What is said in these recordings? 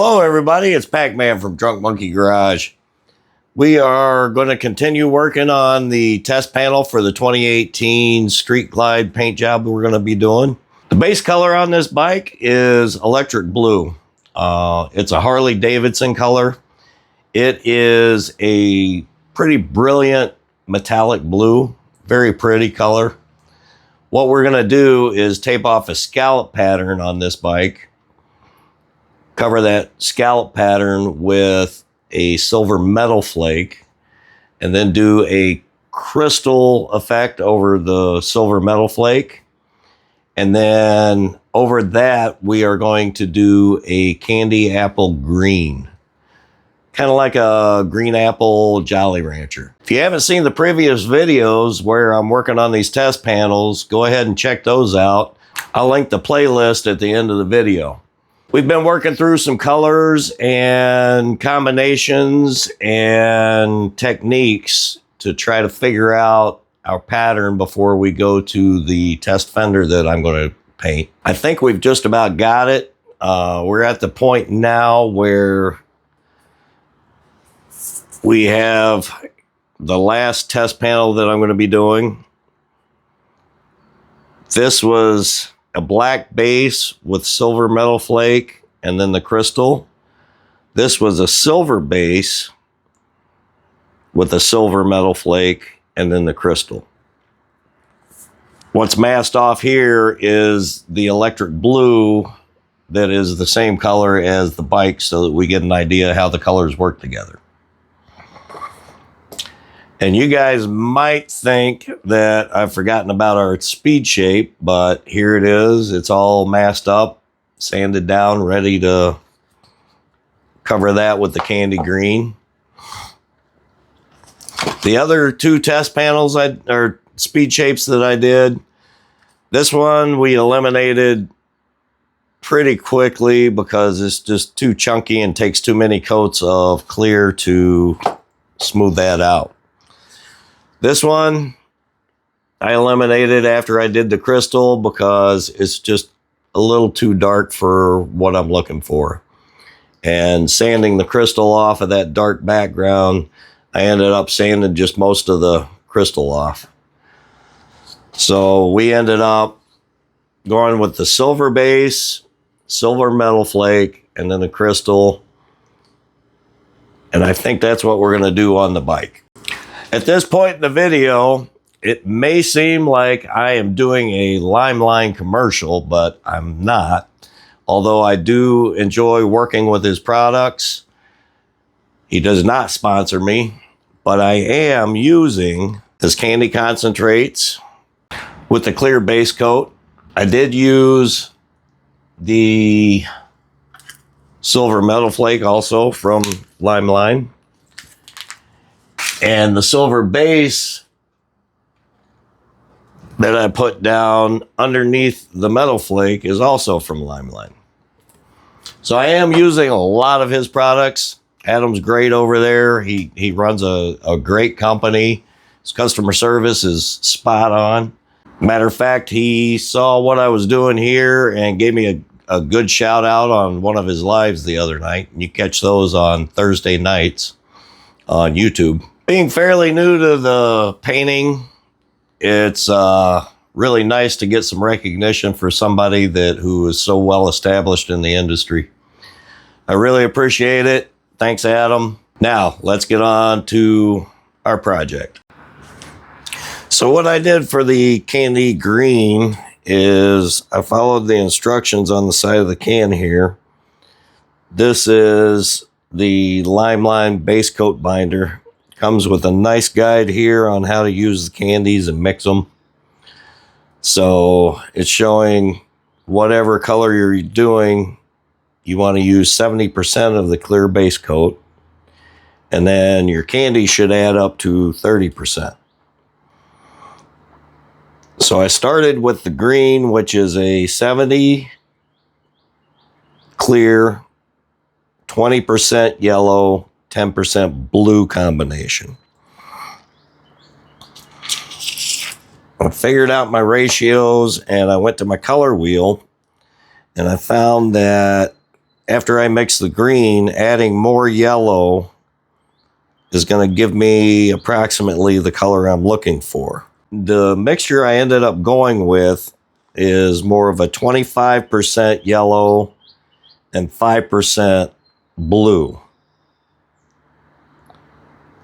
Hello everybody, it's Pac-Man from Drunk Monkey Garage. We are going to continue working on the test panel for the 2018 Street Glide paint job we're going to be doing. The base color on this bike is electric blue. It's a Harley Davidson color. It is a pretty brilliant metallic blue, very pretty color. What we're going to do is tape off a scallop pattern on this bike. Cover that scallop pattern with a silver metal flake and then do a crystal effect over the silver metal flake. And then over that, we are going to do a candy apple green, kind of like a green apple Jolly Rancher. If you haven't seen the previous videos where I'm working on these test panels, go ahead and check those out. I'll link the playlist at the end of the video. We've been working through some colors and combinations and techniques to try to figure out our pattern before we go to the test fender that I'm going to paint. I think we've just about got it. We're at the point now where we have the last test panel that I'm going to be doing. This was a black base with silver metal flake and then the crystal. This was a silver base with a silver metal flake and then the crystal. What's masked off here is the electric blue that is the same color as the bike so that we get an idea how the colors work together. And you guys might think that I've forgotten about our speed shape, but here it is. It's all masked up, sanded down, ready to cover that with the candy green. The other two test panels or speed shapes that I did, this one we eliminated pretty quickly because it's just too chunky and takes too many coats of clear to smooth that out. This one I eliminated after I did the crystal because it's just a little too dark for what I'm looking for. And sanding the crystal off of that dark background, I ended up sanding just most of the crystal off. So we ended up going with the silver base, silver metal flake, and then the crystal. And I think that's what we're going to do on the bike. At this point in the video, it may seem like I am doing a Limeline commercial, but I'm not. Although I do enjoy working with his products. He does not sponsor me, but I am using his candy concentrates with the clear base coat. I did use the silver metal flake also from Limeline. And the silver base that I put down underneath the metal flake is also from Limeline. So I am using a lot of his products. Adam's great over there. He runs a great company. His customer service is spot on. Matter of fact, he saw what I was doing here and gave me a good shout out on one of his lives the other night. And you catch those on Thursday nights on YouTube. Being fairly new to the painting, it's really nice to get some recognition for somebody who is so well established in the industry. I really appreciate it. Thanks, Adam. Now, let's get on to our project. So what I did for the candy green is I followed the instructions on the side of the can here. This is the Limeline base coat binder. Comes with a nice guide here on how to use the candies and mix them. So it's showing whatever color you're doing, you want to use 70% of the clear base coat. And then your candy should add up to 30%. So I started with the green, which is a 70 clear, 20% yellow, 10% blue combination. I figured out my ratios and I went to my color wheel and I found that after I mix the green, adding more yellow is going to give me approximately the color I'm looking for. The mixture I ended up going with is more of a 25% yellow and 5% blue.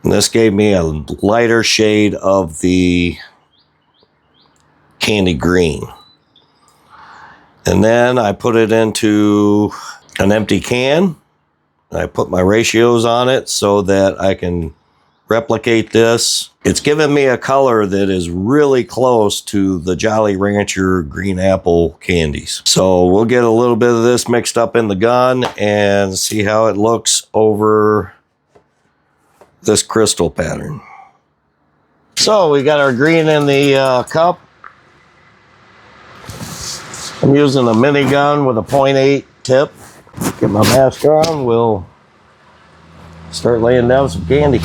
And this gave me a lighter shade of the candy green. And then I put it into an empty can. I put my ratios on it so that I can replicate this. It's given me a color that is really close to the Jolly Rancher green apple candies. So we'll get a little bit of this mixed up in the gun and see how it looks over this crystal pattern. So we got our green in the cup. I'm using a mini gun with a 0.8 tip. Get my mask on, we'll start laying down some candy.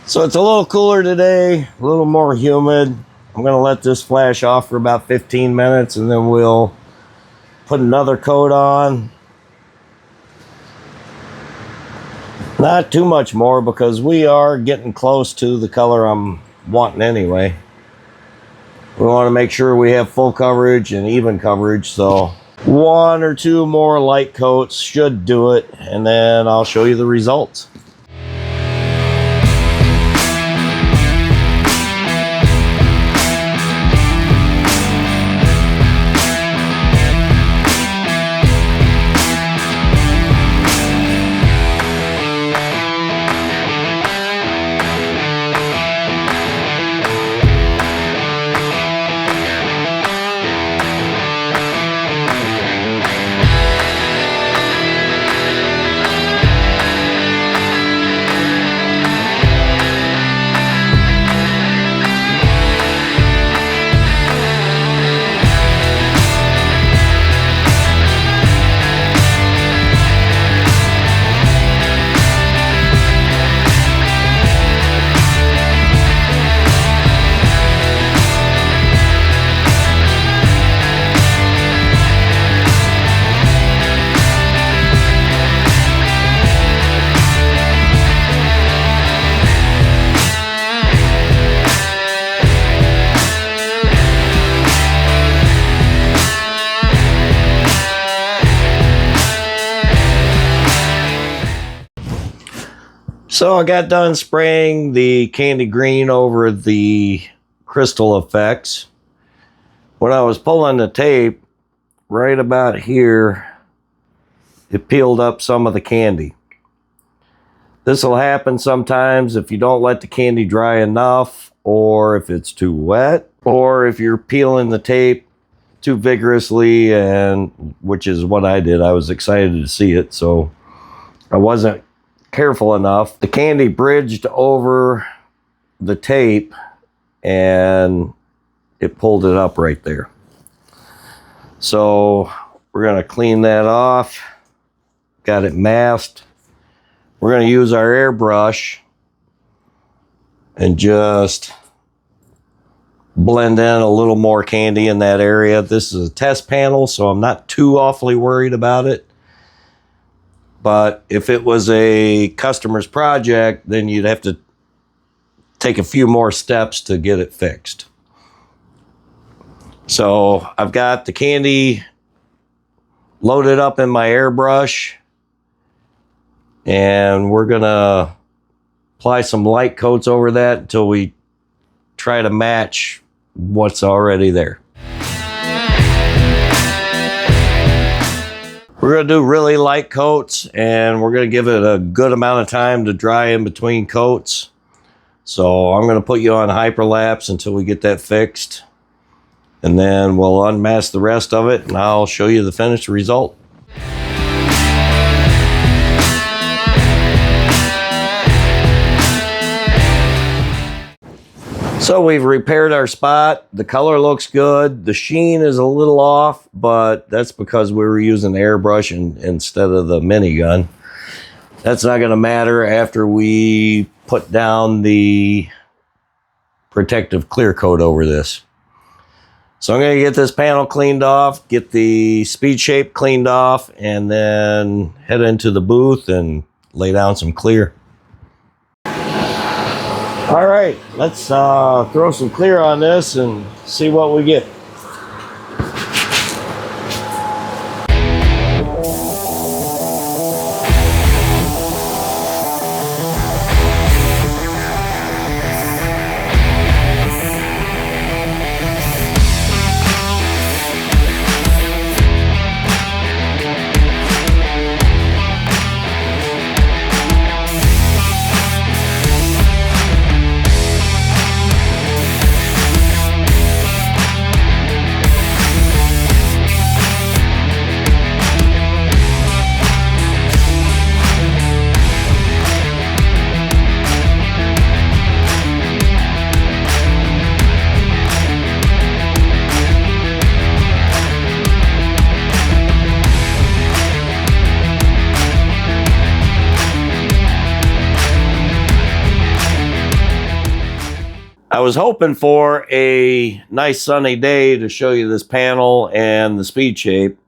So it's a little cooler today, a little more humid. I'm going to let this flash off for about 15 minutes and then we'll put another coat on. Not too much more because we are getting close to the color I'm wanting anyway. We want to make sure we have full coverage and even coverage, so 1 or 2 more light coats should do it, and then I'll show you the results. So I got done spraying the candy green over the crystal effects. When I was pulling the tape, right about here, it peeled up some of the candy. This will happen sometimes if you don't let the candy dry enough, or if it's too wet, or if you're peeling the tape too vigorously, and which is what I did. I was excited to see it, so I wasn't careful enough. The candy bridged over the tape and it pulled it up right there. So we're going to clean that off. Got it masked. We're going to use our airbrush and just blend in a little more candy in that area. This is a test panel, so I'm not too awfully worried about it. But if it was a customer's project, then you'd have to take a few more steps to get it fixed. So I've got the candy loaded up in my airbrush, and we're gonna apply some light coats over that until we try to match what's already there. We're going to do really light coats, and we're going to give it a good amount of time to dry in between coats. So I'm going to put you on hyperlapse until we get that fixed, and then we'll unmask the rest of it and I'll show you the finished result. So we've repaired our spot. The color looks good. The sheen is a little off, but that's because we were using the airbrush instead of the minigun. That's not going to matter after we put down the protective clear coat over this. So I'm going to get this panel cleaned off, get the speed shape cleaned off, and then head into the booth and lay down some clear. All right, let's throw some clear on this and see what we get. I was hoping for a nice sunny day to show you this panel and the speed shape,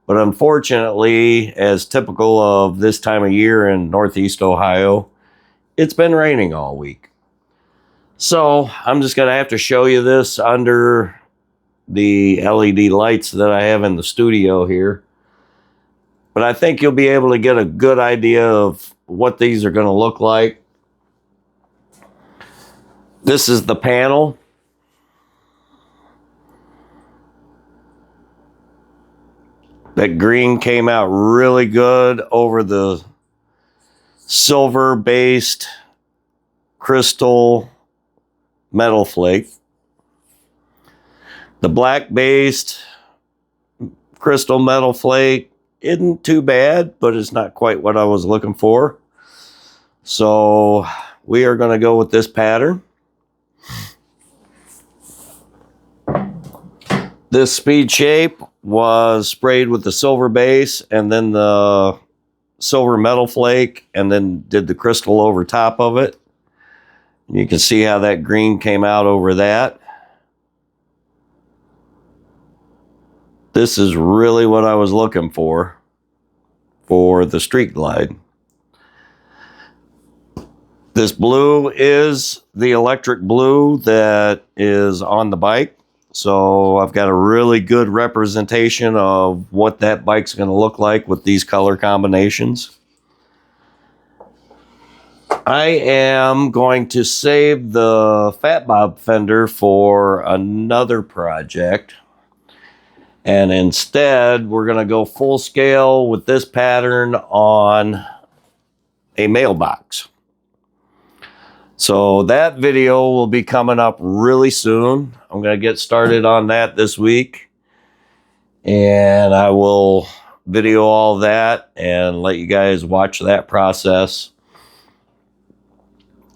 but unfortunately, as typical of this time of year in Northeast Ohio, it's been raining all week. So I'm just going to have to show you this under the LED lights that I have in the studio here. But I think you'll be able to get a good idea of what these are going to look like. This is the panel. That green came out really good over the silver-based crystal metal flake. The black-based crystal metal flake isn't too bad, but it's not quite what I was looking for. So we are going to go with this pattern. This speed shape was sprayed with the silver base and then the silver metal flake, and then did the crystal over top of it. You can see how that green came out over that. This is really what I was looking for the Street Glide. This blue is the electric blue that is on the bike. So I've got a really good representation of what that bike's going to look like with these color combinations. I am going to save the Fat Bob fender for another project. And instead, we're going to go full scale with this pattern on a mailbox. So that video will be coming up really soon. I'm going to get started on that this week. And I will video all that and let you guys watch that process.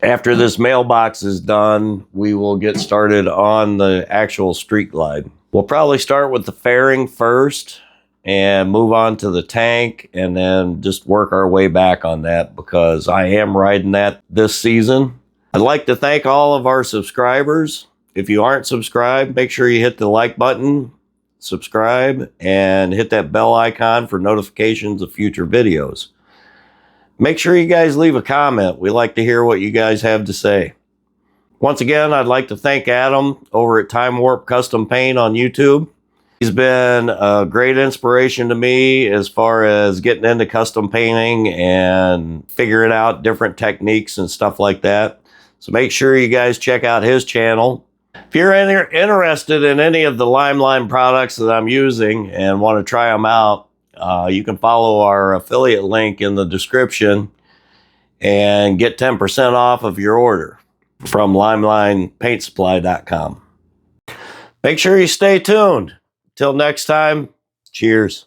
After this mailbox is done, we will get started on the actual Street Glide. We'll probably start with the fairing first and move on to the tank, and then just work our way back on that because I am riding that this season. I'd like to thank all of our subscribers. If you aren't subscribed, make sure you hit the like button, subscribe, and hit that bell icon for notifications of future videos. Make sure you guys leave a comment. We like to hear what you guys have to say. Once again, I'd like to thank Adam over at Time Warp Custom Paint on YouTube. He's been a great inspiration to me as far as getting into custom painting and figuring out different techniques and stuff like that. So make sure you guys check out his channel. If you're interested in any of the Limelight products that I'm using and want to try them out, you can follow our affiliate link in the description and get 10% off of your order from limelinepaintsupply.com. Make sure you stay tuned. Till next time, cheers.